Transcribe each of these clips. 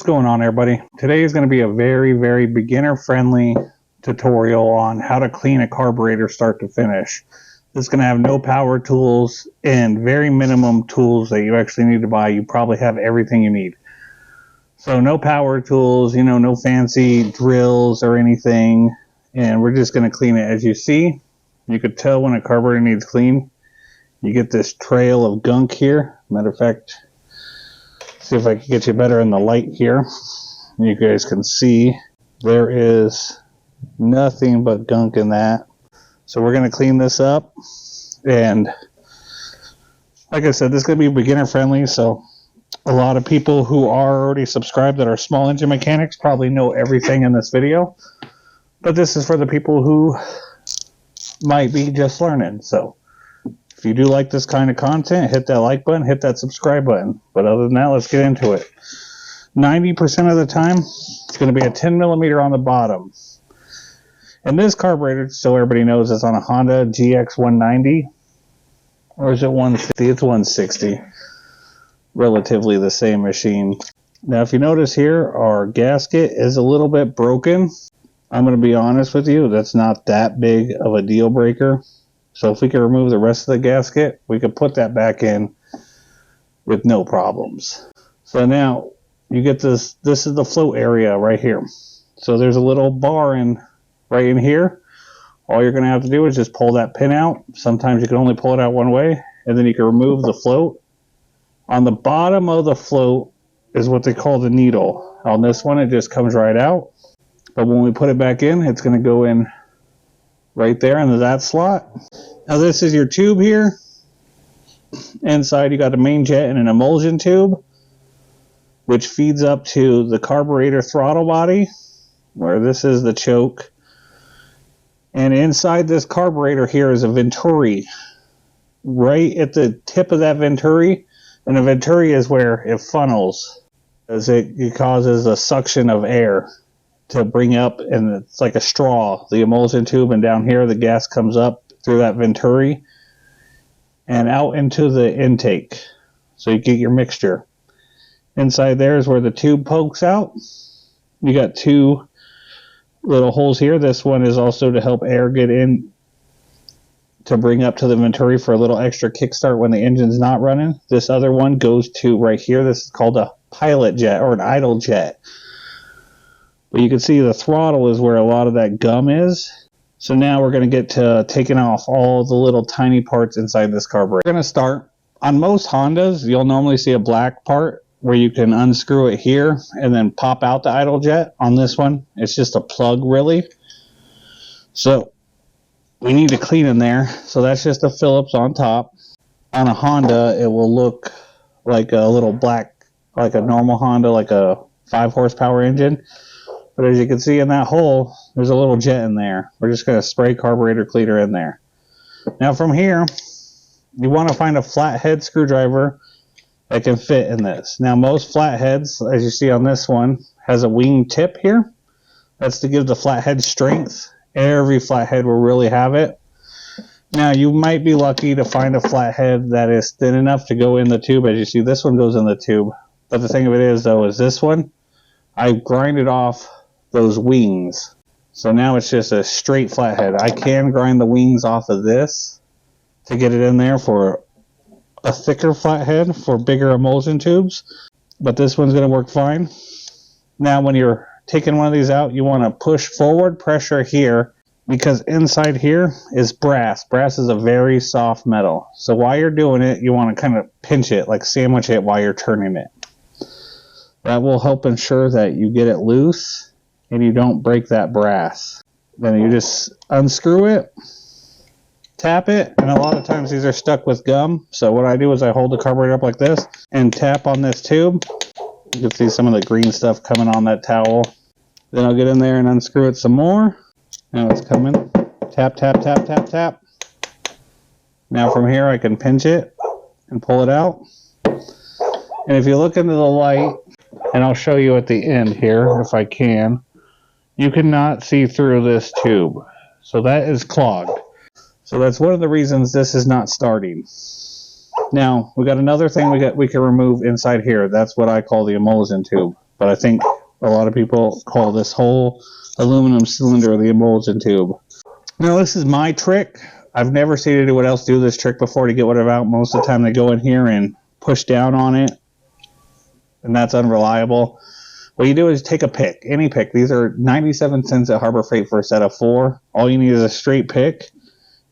going on, everybody? Today is going to be a very beginner friendly tutorial on how to clean a carburetor start to finish. This is going to have no power tools and very minimum tools that you actually need to buy. You probably have everything you need. So no power tools, no fancy drills or anything. And we're just going to clean it. As you see, you could tell when a carburetor needs clean. You get this trail of gunk here. Matter of fact, see if I can get you better in the light here. You guys can see there is nothing but gunk in that. So we're going to clean this up. And like I said, this is going to be beginner friendly. So a lot of people who are already subscribed that are small engine mechanics probably know everything in this video. But this is for the people who might be just learning. So if you do like this kind of content, hit that like button, hit that subscribe button. But other than that, let's get into it. 90% of the time, it's going to be a 10 millimeter on the bottom. And this carburetor, so everybody knows, it's on a Honda GX190. Or is it 160? It's 160. Relatively the same machine. Now, if you notice here, our gasket is a little bit broken. I'm going to be honest with you, that's not that big of a deal breaker. So if we could remove the rest of the gasket, we could put that back in with no problems. So now you get this is the float area right here. So there's a little bar right in here. All you're going to have to do is just pull that pin out. Sometimes you can only pull it out one way, and then you can remove the float. On the bottom of the float is what they call the needle. On this one, it just comes right out. But when we put it back in, it's going to go in right there into that slot. Now this is your tube here. Inside you got a main jet and an emulsion tube, which feeds up to the carburetor throttle body, where this is the choke. And inside this carburetor here is a venturi. Right at the tip of that venturi, and the venturi is where it funnels, as it causes a suction of air to bring up, and it's like a straw, the emulsion tube, and down here the gas comes up through that venturi and out into the intake, so you get your mixture. Inside there is where the tube pokes out. You got two little holes here. This one is also to help air get in to bring up to the venturi for a little extra kickstart when the engine's not running. This other one goes to right here. This is called a pilot jet or an idle jet. But you can see the throttle is where a lot of that gum is. So now we're going to get to taking off all the little tiny parts inside this carburetor. We're going to start. On most Hondas, you'll normally see a black part where you can unscrew it here and then pop out the idle jet. On this one, it's just a plug really. So we need to clean in there. So that's just a Phillips on top. On a Honda, it will look like a little black, like a normal Honda, like a 5 horsepower engine. But as you can see in that hole, there's a little jet in there. We're just going to spray carburetor cleaner in there. Now from here, you want to find a flathead screwdriver that can fit in this. Now most flatheads, as you see on this one, has a wing tip here. That's to give the flathead strength. Every flathead will really have it. Now you might be lucky to find a flathead that is thin enough to go in the tube. As you see, this one goes in the tube. But the thing of it is, though, is this one, I grinded off those wings. So now it's just a straight flathead. I can grind the wings off of this to get it in there for a thicker flathead for bigger emulsion tubes. But this one's going to work fine. Now when you're taking one of these out, you want to push forward pressure here, because inside here is brass. Brass is a very soft metal. So while you're doing it, you want to kind of pinch it, like sandwich it while you're turning it. That will help ensure that you get it loose and you don't break that brass. Then you just unscrew it, tap it, and a lot of times these are stuck with gum. So what I do is I hold the carburetor up like this and tap on this tube. You can see some of the green stuff coming on that towel. Then I'll get in there and unscrew it some more. Now it's coming. Tap, tap, tap, tap, tap. Now from here I can pinch it and pull it out. And if you look into the light, and I'll show you at the end here if I can, you cannot see through this tube. So that is clogged. So that's one of the reasons this is not starting. Now, we got another thing we can remove inside here. That's what I call the emulsion tube. but I think a lot of people call this whole aluminum cylinder the emulsion tube. Now this is my trick. I've never seen anyone else do this trick before to get whatever out. Most of the time they go in here and push down on it, and that's unreliable. What you do is take a pick, any pick. These are 97 cents at Harbor Freight for a set of 4. All you need is a straight pick.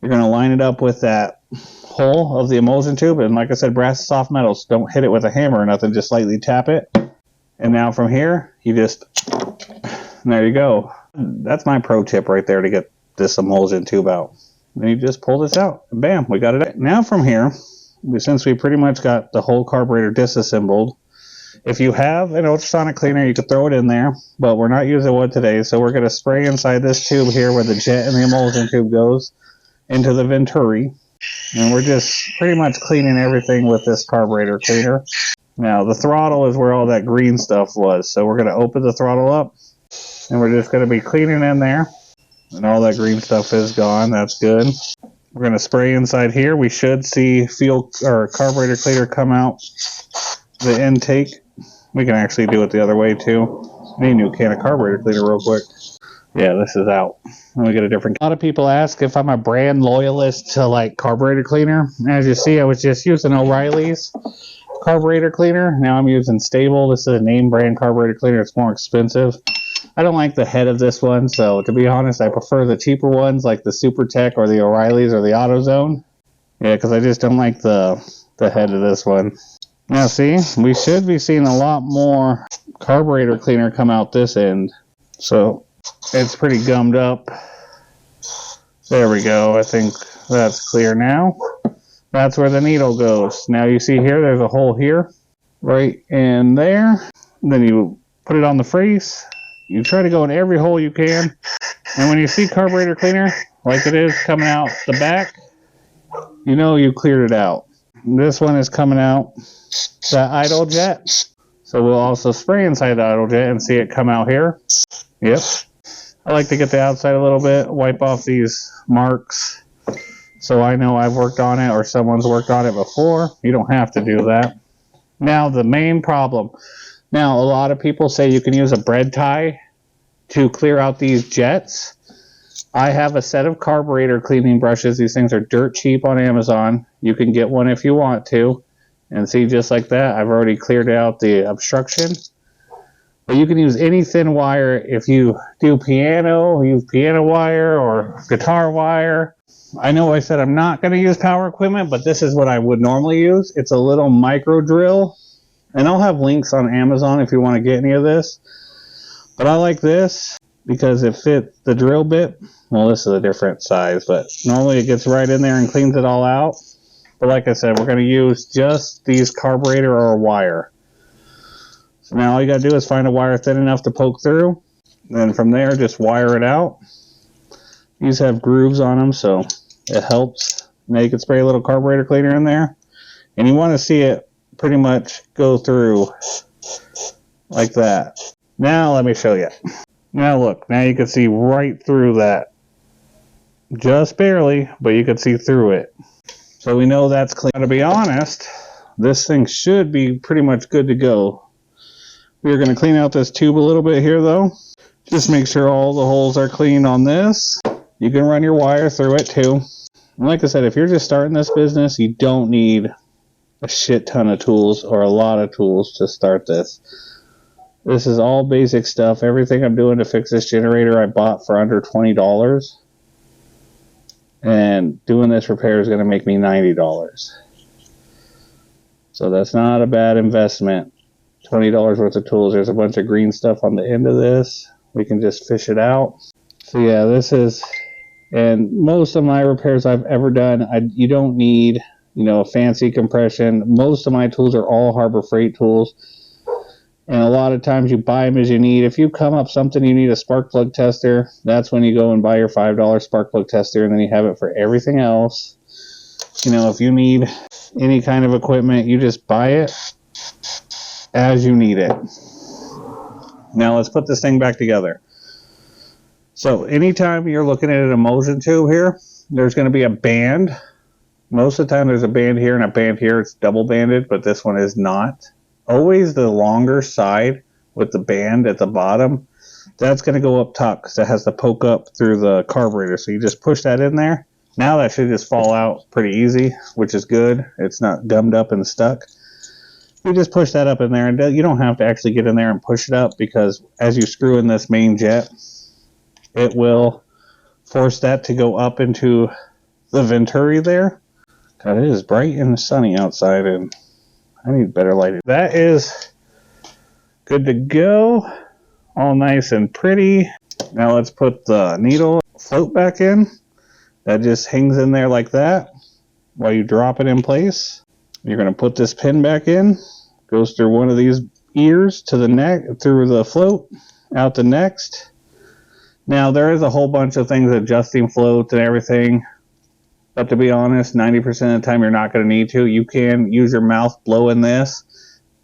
You're going to line it up with that hole of the emulsion tube, and like I said, brass is soft metal, so don't hit it with a hammer or nothing, just lightly tap it. And now from here, you just, there you go. That's my pro tip right there to get this emulsion tube out. Then you just pull this out, and bam, we got it out. Now from here, since we pretty much got the whole carburetor disassembled, if you have an ultrasonic cleaner, you could throw it in there, but we're not using one today, so we're going to spray inside this tube here where the jet and the emulsion tube goes into the venturi. And we're just pretty much cleaning everything with this carburetor cleaner. Now, the throttle is where all that green stuff was, so we're going to open the throttle up, and we're just going to be cleaning in there. And all that green stuff is gone. That's good. We're going to spray inside here. We should see fuel or carburetor cleaner come out the intake. We can actually do it the other way too. I need a new can of carburetor cleaner real quick. Yeah, this is out. Let me get a different. A lot of people ask if I'm a brand loyalist to like carburetor cleaner. As you see, I was just using O'Reilly's carburetor cleaner. Now I'm using Stable. This is a name brand carburetor cleaner. It's more expensive. I don't like the head of this one, so to be honest, I prefer the cheaper ones like the Super Tech or the O'Reilly's or the AutoZone. Yeah, because I just don't like the head of this one. Now see, we should be seeing a lot more carburetor cleaner come out this end. So it's pretty gummed up. There we go. I think that's clear now. That's where the needle goes. Now you see here, there's a hole here, right in there. Then you put it on the face. You try to go in every hole you can. And when you see carburetor cleaner, like it is coming out the back, you know you cleared it out. This one is coming out the idle jet. So we'll also spray inside the idle jet and see it come out here. Yep. I like to get the outside a little bit, wipe off these marks so I know I've worked on it or someone's worked on it before. You don't have to do that. Now the main problem. Now a lot of people say you can use a bread tie to clear out these jets. I have a set of carburetor cleaning brushes. These things are dirt cheap on Amazon. You can get one if you want to. And see, just like that, I've already cleared out the obstruction. But you can use any thin wire. If you do piano, use piano wire or guitar wire. I know I said I'm not going to use power equipment, but this is what I would normally use. It's a little micro drill. And I'll have links on Amazon if you want to get any of this. But I like this because it fits the drill bit. Well, this is a different size, but normally it gets right in there and cleans it all out. But like I said, we're going to use just these carburetor or wire. So now all you got to do is find a wire thin enough to poke through. Then from there, just wire it out. These have grooves on them, so it helps. Now you can spray a little carburetor cleaner in there. And you want to see it pretty much go through like that. Now let me show you. Now look, now you can see right through that. Just barely, but you can see through it. So we know that's clean. Now, to be honest, this thing should be pretty much good to go. We're going to clean out this tube a little bit here though. Just make sure all the holes are clean on this. You can run your wire through it too. And like I said, if you're just starting this business, you don't need a shit ton of tools or a lot of tools to start this. This is all basic stuff. Everything I'm doing to fix this generator I bought for under $20. And doing this repair is going to make me $90. So that's not a bad investment. $20 worth of tools. There's a bunch of green stuff on the end of this. We can just fish it out. So yeah, this is, and most of my repairs I've ever done, you don't need, a fancy compression. Most of my tools are all Harbor Freight tools. And a lot of times you buy them as you need. If you come up something you need a spark plug tester, that's when you go and buy your $5 spark plug tester, and then you have it for everything else. If you need any kind of equipment, you just buy it as you need it. Now let's put this thing back together. So anytime you're looking at an emulsion tube here, there's going to be a band. Most of the time there's a band here and a band here. It's double banded, but this one is not. Always the longer side with the band at the bottom, that's going to go up top because it has to poke up through the carburetor. So you just push that in there. Now that should just fall out pretty easy, which is good. It's not gummed up and stuck. You just push that up in there, and you don't have to actually get in there and push it up, because as you screw in this main jet, it will force that to go up into the venturi there. God, it is bright and sunny outside, and I need better lighting. That is good to go. All nice and pretty. Now let's put the needle float back in. That just hangs in there like that while you drop it in place. You're going to put this pin back in. Goes through one of these ears to the neck, through the float, out the next. Now there is a whole bunch of things adjusting floats and everything, but to be honest, 90% of the time you're not going to need to. You can use your mouth, blow in this,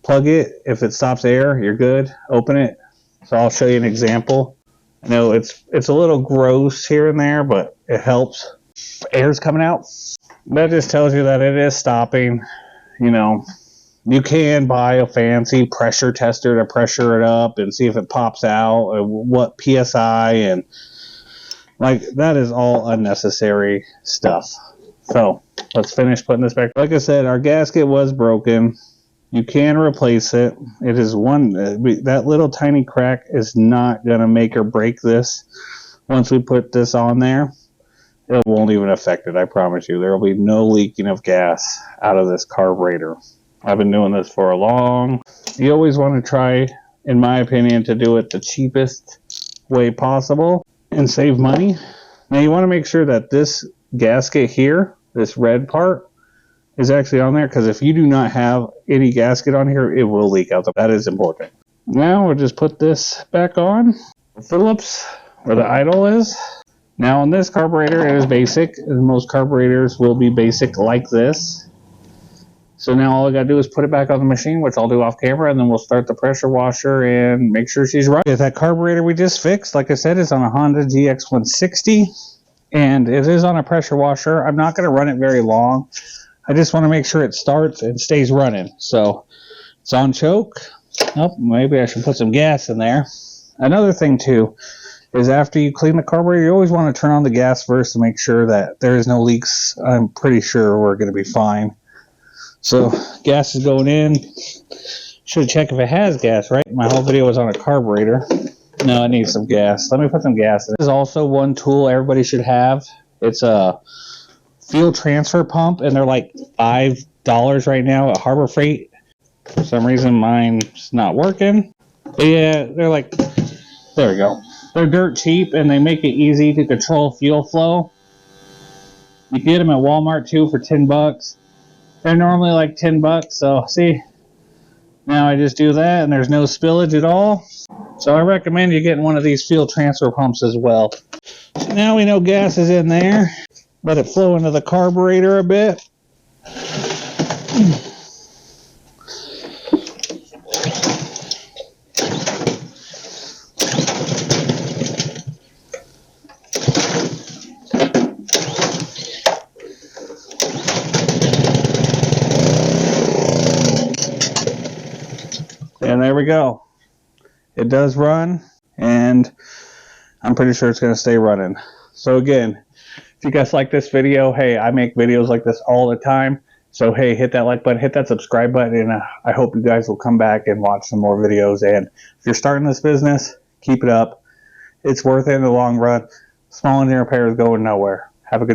plug it. If it stops air, you're good. Open it. So I'll show you an example. I know it's a little gross here and there, but it helps. Air's coming out. That just tells you that it is stopping. You know, you can buy a fancy pressure tester to pressure it up and see if it pops out, or what PSI, and like that is all unnecessary stuff. So let's finish putting this back. Like I said, our gasket was broken. You can replace it. It is that little tiny crack is not going to make or break this. Once we put this on there, it won't even affect it, I promise you. There will be no leaking of gas out of this carburetor. I've been doing this for a long. You always want to try, in my opinion, to do it the cheapest way possible and save money. Now you want to make sure that this gasket here, this red part, is actually on there, because if you do not have any gasket on here, it will leak out. That is important. Now we'll just put this back on. Phillips, where the idle is. Now on this carburetor, it is basic. Most carburetors will be basic like this. So now all I got to do is put it back on the machine, which I'll do off camera, and then we'll start the pressure washer and make sure she's right. That carburetor we just fixed, like I said, is on a Honda GX160, and it is on a pressure washer. I'm not going to run it very long. I just want to make sure it starts and stays running. So it's on choke. Oh, maybe I should put some gas in there. Another thing too is after you clean the carburetor, you always want to turn on the gas first to make sure that there is no leaks. I'm pretty sure we're going to be fine. So gas is going in. Should check if it has gas, right? My whole video was on a carburetor. No, I need some gas. Let me put some gas in. This is also one tool everybody should have. It's a fuel transfer pump, and they're like $5 right now at Harbor Freight. For some reason mine's not working, but yeah, they're like, there we go, they're dirt cheap, and they make it easy to control fuel flow. You can get them at Walmart too for 10 bucks. They're normally like 10 bucks. So see, now I just do that and there's no spillage at all. So I recommend you getting one of these fuel transfer pumps as well. So now we know gas is in there. Let it flow into the carburetor a bit. And there we go. It does run, and I'm pretty sure it's going to stay running. So again, if you guys like this video, hey, I make videos like this all the time. So hey, hit that like button, hit that subscribe button, and I hope you guys will come back and watch some more videos. And if you're starting this business, keep it up. It's worth it in the long run. Small engine repair is going nowhere. Have a good